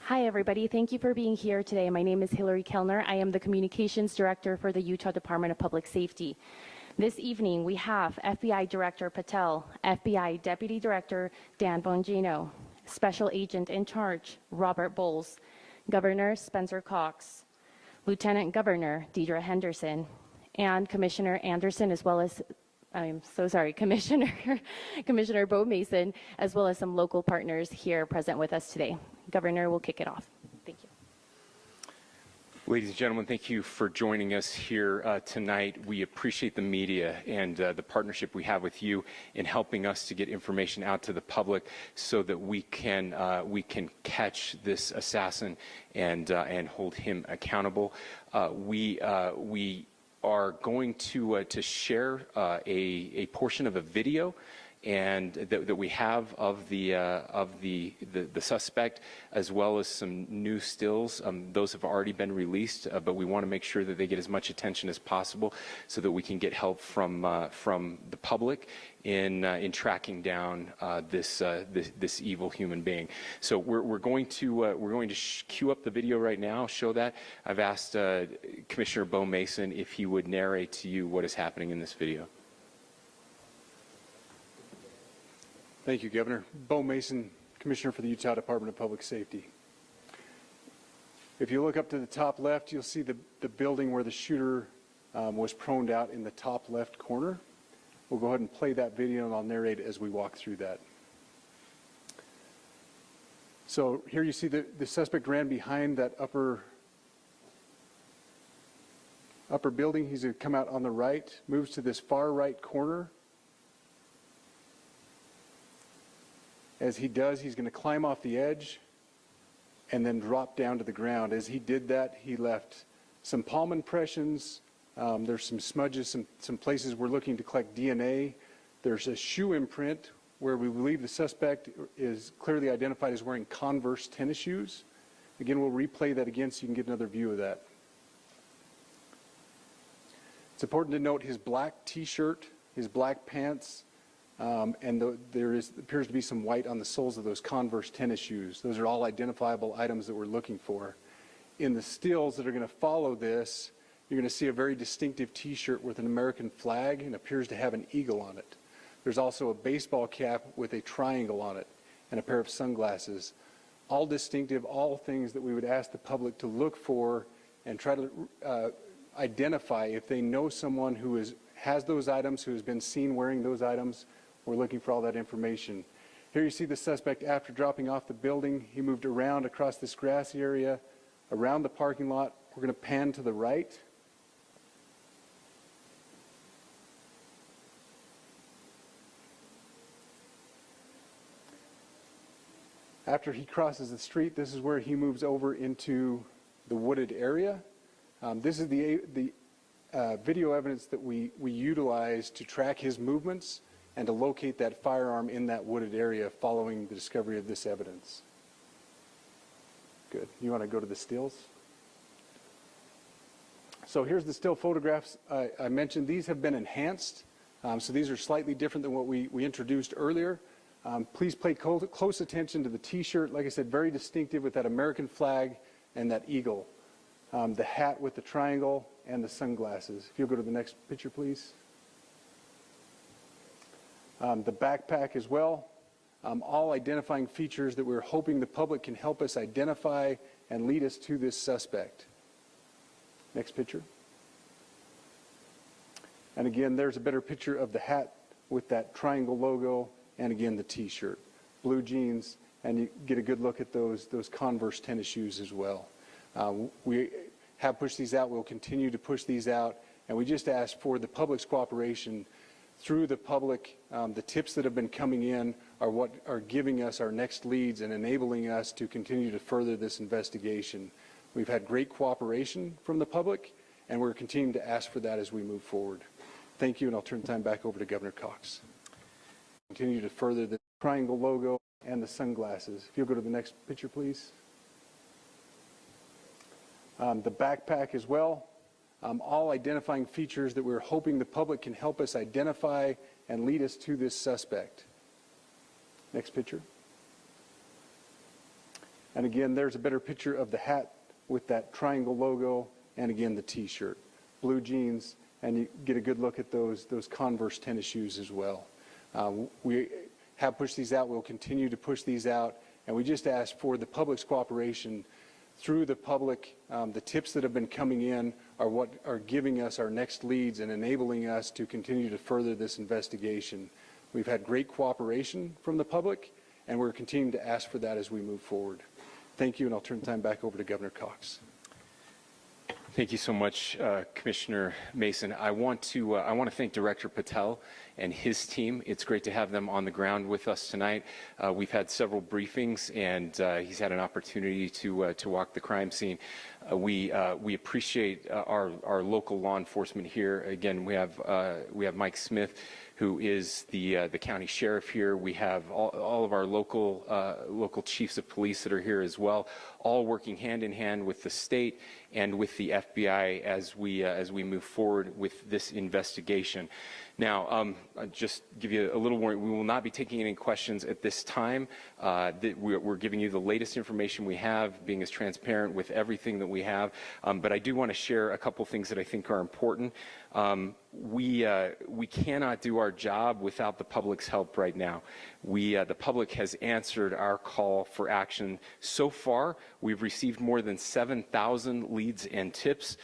Hi, everybody. Thank you for being here today. My name is Hillary Kellner. I am the Communications Director for the Utah Department of Public Safety. This evening, we have FBI Director Patel, FBI Deputy Director Dan Bongino, Special Agent in Charge Robert Bowles, Governor Spencer Cox, Lieutenant Governor Deidre Henderson, and Commissioner Anderson, as well as Commissioner Bo Mason, as well as some local partners here present with us today. Governor will kick it off. Thank you. Ladies and gentlemen, thank you for joining us here tonight. We appreciate the media and the partnership we have with you in helping us to get information out to the public so that we can catch this assassin and hold him accountable. We are going to share a portion of a video and that we have of the suspect, as well as some new stills. Those have already been released, but we want to make sure that they get as much attention as possible so that we can get help from the public in tracking down this evil human being. So we're going to cue up the video right now. Show that. I've asked Commissioner Bo Mason if he would narrate to you what is happening in this video. Thank you, Governor. Bo Mason, Commissioner for the Utah Department of Public Safety. If you look up to the top left, you'll see the building where the shooter was proned out in the top left corner. We'll go ahead and play that video, and I'll narrate as we walk through that. So here you see the suspect ran behind that upper building. He's going to come out on the right, moves to this far right corner. As he does, he's going to climb off the edge and then drop down to the ground. As he did that, he left some palm impressions. There's some smudges, some places we're looking to collect DNA. There's a shoe imprint where we believe the suspect is clearly identified as wearing Converse tennis shoes. Again, we'll replay that again so you can get another view of that. It's important to note his black t-shirt, his black pants, and there appears to be some white on the soles of those Converse tennis shoes. Those are all identifiable items that we're looking for. In the stills that are going to follow this, you're going to see a very distinctive t-shirt with an American flag and appears to have an eagle on it. There's also a baseball cap with a triangle on it and a pair of sunglasses. All distinctive, all things that we would ask the public to look for and try to identify if they know someone who has those items, who has been seen wearing those items. We're looking for all that information. Here you see the suspect after dropping off the building. He moved around across this grassy area, around the parking lot. We're going to pan to the right. After he crosses the street, this is where he moves over into the wooded area. This is the video evidence that we utilize to track his movements and to locate that firearm in that wooded area following the discovery of this evidence. Good. You want to go to the stills? So here's the still photographs I mentioned. These have been enhanced, so these are slightly different than what we introduced earlier. Please pay close attention to the t-shirt. Like I said, very distinctive with that American flag and that eagle. The hat with the triangle and the sunglasses. If you'll go to the next picture, please. The backpack as well. All identifying features that we're hoping the public can help us identify and lead us to this suspect. Next picture. And again, there's a better picture of the hat with that triangle logo, and again the t-shirt. Blue jeans, and you get a good look at those Converse tennis shoes as well. We have pushed these out. We'll continue to push these out, and we just ask for the public's cooperation through the public. The tips that have been coming in are what are giving us our next leads and enabling us to continue to further this investigation. We've had great cooperation from the public, and we're continuing to ask for that as we move forward. Thank you, and I'll turn the time back over to Governor Cox. Continue to further the triangle logo and the sunglasses. If you'll go to the next picture, please. The backpack as well. All identifying features that we're hoping the public can help us identify and lead us to this suspect. Next picture. And again, there's a better picture of the hat with that triangle logo, and again, the t-shirt. Blue jeans, and you get a good look at those Converse tennis shoes as well. We have pushed these out. We'll continue to push these out, and we just ask for the public's cooperation through the public. The tips that have been coming in are what are giving us our next leads and enabling us to continue to further this investigation. We've had great cooperation from the public, and we're continuing to ask for that as we move forward. Thank you, and I'll turn the time back over to Governor Cox. Thank you so much, Commissioner Mason. I want to thank Director Patel and his team. It's great to have them on the ground with us tonight. We've had several briefings, and he's had an opportunity to walk the crime scene. We appreciate our local law enforcement here. Again, we have Mike Smith, who is the county sheriff here. We have all of our local chiefs of police that are here as well, all working hand in hand with the state and with the FBI as we move forward with this investigation. Now, I'll just give you a little warning. We will not be taking any questions at this time. We're giving you the latest information we have, being as transparent with everything that we have. But I do want to share a couple things that I think are important. We cannot do our job without the public's help right now. The public has answered our call for action. So far, we've received more than 7,000 leads and tips.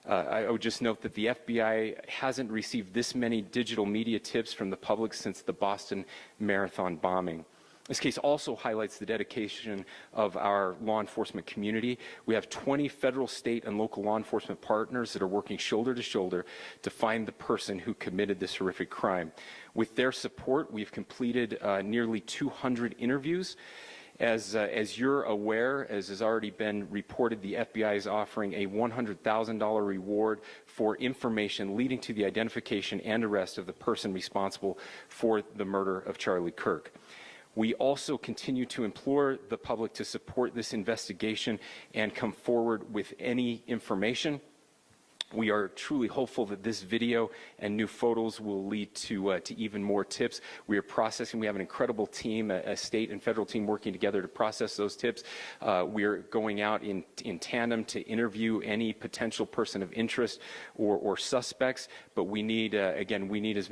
I would just note that the FBI hasn't received this many digital media tips from the public since the Boston Marathon bombing. This case also highlights the dedication of our law enforcement community. We have 20 federal, state, and local law enforcement partners that are working shoulder to shoulder to find the person who committed this horrific crime. With their support, we've completed nearly 200 interviews. As you're aware, as has already been reported, the FBI is offering a $100,000 reward for information leading to the identification and arrest of the person responsible for the murder of Charlie Kirk. We also continue to implore the public to support this investigation and come forward with any information. We are truly hopeful that this video and new photos will lead to even more tips. We are processing. We have an incredible team, a state and federal team working together to process those tips. We are going out in tandem to interview any potential person of interest or suspects. But we need, again, we need as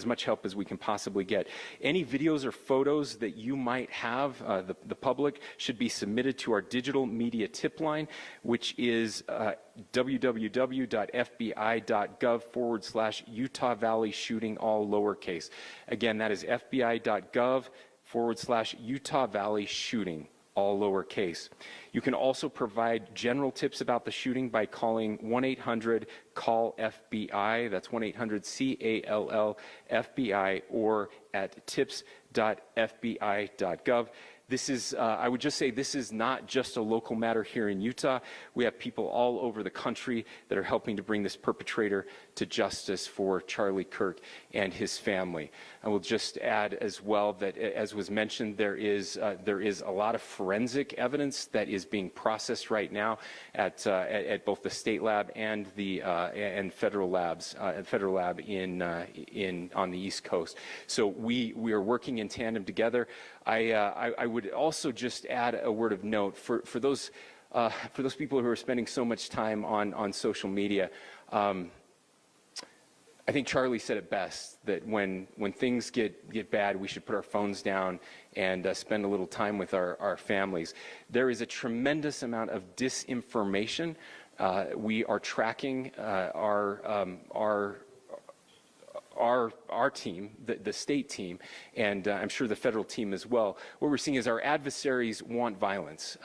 much help as we can possibly get. Any videos or photos that you might have, the public, should be submitted to our digital media tip line, which is www.fbi.gov/Utah Valley shooting, all lowercase. Again, that is fbi.gov/Utah Valley shooting, all lowercase. You can also provide general tips about the shooting by calling 1-800-CALL-FBI. That's 1-800-CALL-FBI, or at tips.fbi.gov. This is, I would just say, this is not just a local matter here in Utah. We have people all over the country that are helping to bring this perpetrator to justice for Charlie Kirk and his family. I will just add as well that, as was mentioned, there is a lot of forensic evidence that is being processed right now at both the state lab and the federal labs, federal lab on the East Coast. So we are working in tandem together. I would also just add a word of note for those people who are spending so much time on social media. I think Charlie said it best, that when things get bad, we should put our phones down and spend a little time with our families. There is a tremendous amount of disinformation. We are tracking our team, the state team, and I'm sure the federal team as well. What we're seeing is our adversaries want violence.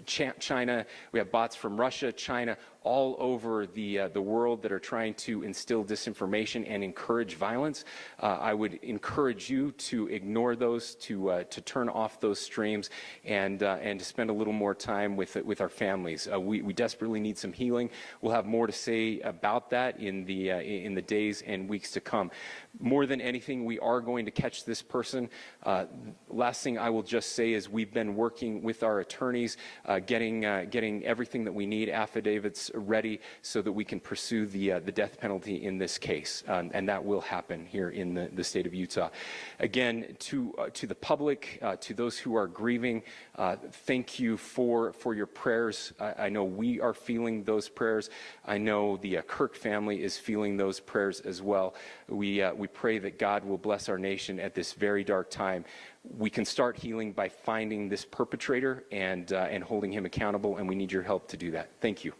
China, we have bots from Russia, China, all over the world that are trying to instill disinformation and encourage violence. I would encourage you to ignore those, to turn off those streams, and to spend a little more time with our families. We desperately need some healing. We'll have more to say about that in the days and weeks to come. More than anything, we are going to catch this person. Last thing I will just say is we've been working with our attorneys, getting everything that we need, affidavits ready so that we can pursue the death penalty in this case, and that will happen here in the state of Utah. Again, to the public, to those who are grieving, thank you for your prayers. I know we are feeling those prayers. I know the Kirk family is feeling those prayers as well. We pray that God will bless our nation at this very dark time. We can start healing by finding this perpetrator and holding him accountable, and we need your help to do that. Thank you.